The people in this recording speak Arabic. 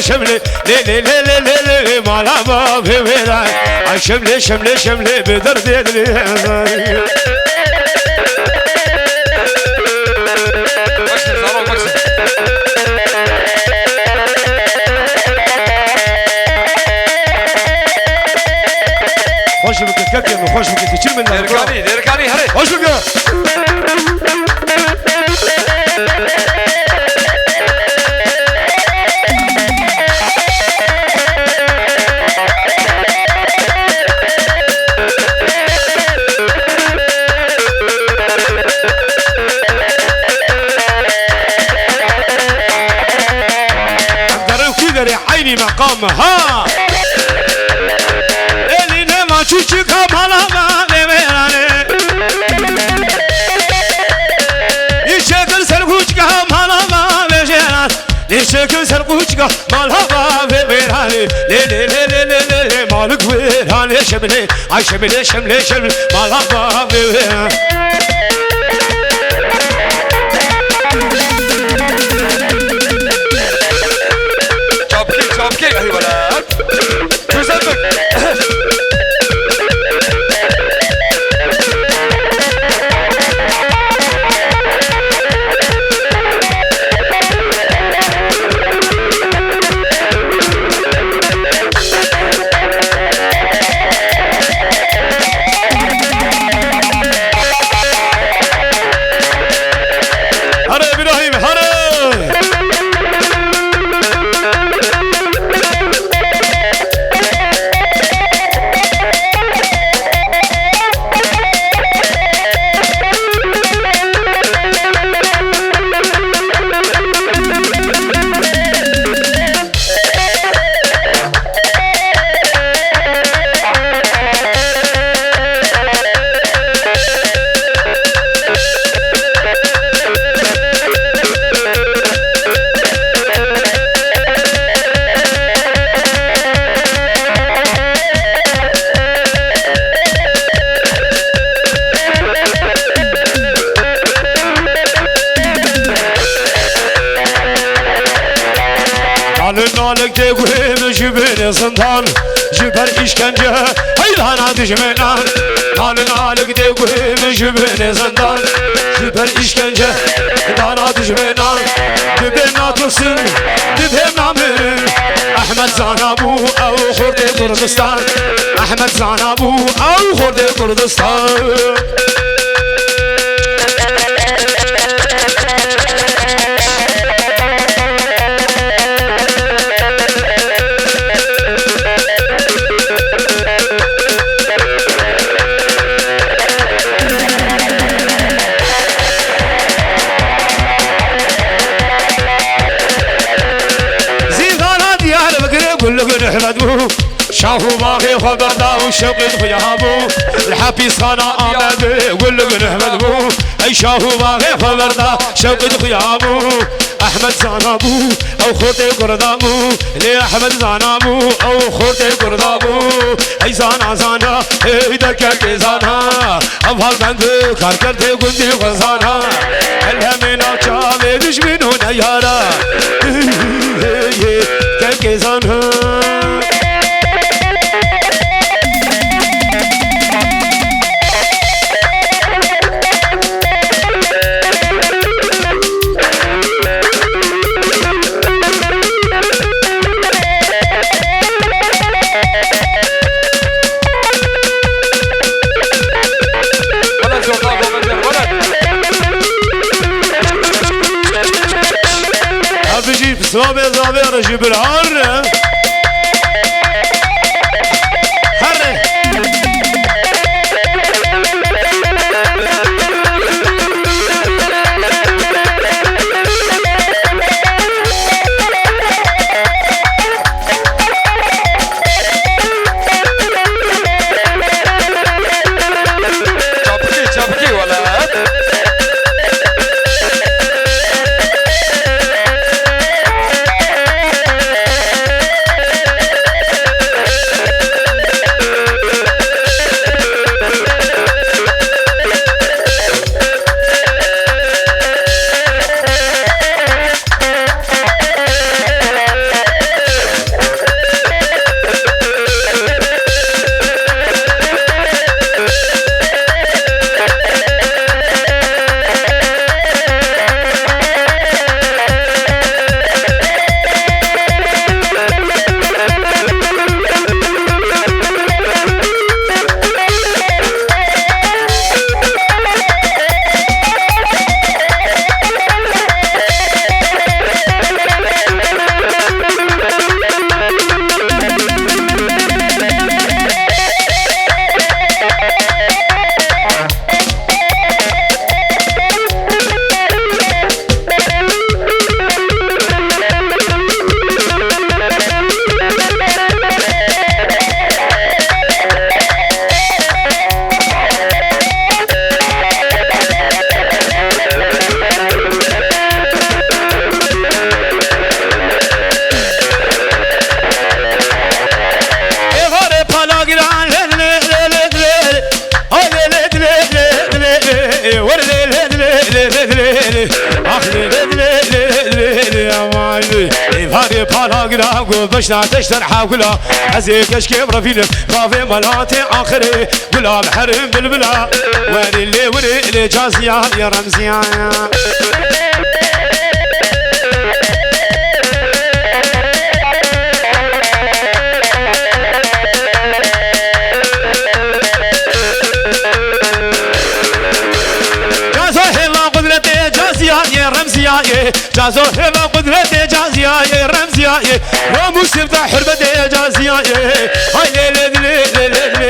شملي شملي لي لي لي لي لي لي مالا ما في ويراي شملي شملي شملي بدرد يدري خوش بك كاكي خوش بك تشيل من ركاني هري خوش بك عيني مقامها اللي نما تشوشك مالا ما بيراني يشكل سرقوشك مالا ما بيراني يشكل سرقوشك مالا ما بيراني لي لي لي لي لي لي مالك ويراني شملي عاي شملي شملي شملي مالا ما بيراني كيف يا ولد تزبط هلا ابراهيم هلا نالك تقوم جبن زندان جبر إشكنجة هيدانا دجمنان نالك تقوم جبن زندان جبر إشكنجة هيدانا دجمنان جبنا تصل جبنا من أحمد زانابو أو خرد كردستان أحمد زانابو أو خرد كردستان نحمدو شافو باغي خبر داو شوقي خيابو الحبيس خانا آمد قول لك نحمدو اي شافو باغي خبر داو شوقي خيابو احمد زانابو او خورتي قردابو لي احمد زانابو او خورتي قردابو اي زانا زانا اي دكاكي زانا افضل بند كار کرتے گندی غزانا الهمنا چاوي دشمنو نيارا دكاكي زانا صوابي صوابي رجيب العار ثاني بالاقنا وبشنا تشتر حاولا عزي كشكي برفيل خافي ملاتي آخري قلاب حرم بالبلا واني اللي وري اللي جازيان يا رمزيان جازو هلا قدرتي جازيا رمزيا ومسلم حرمتي جازيا هاي ليل ليل ليل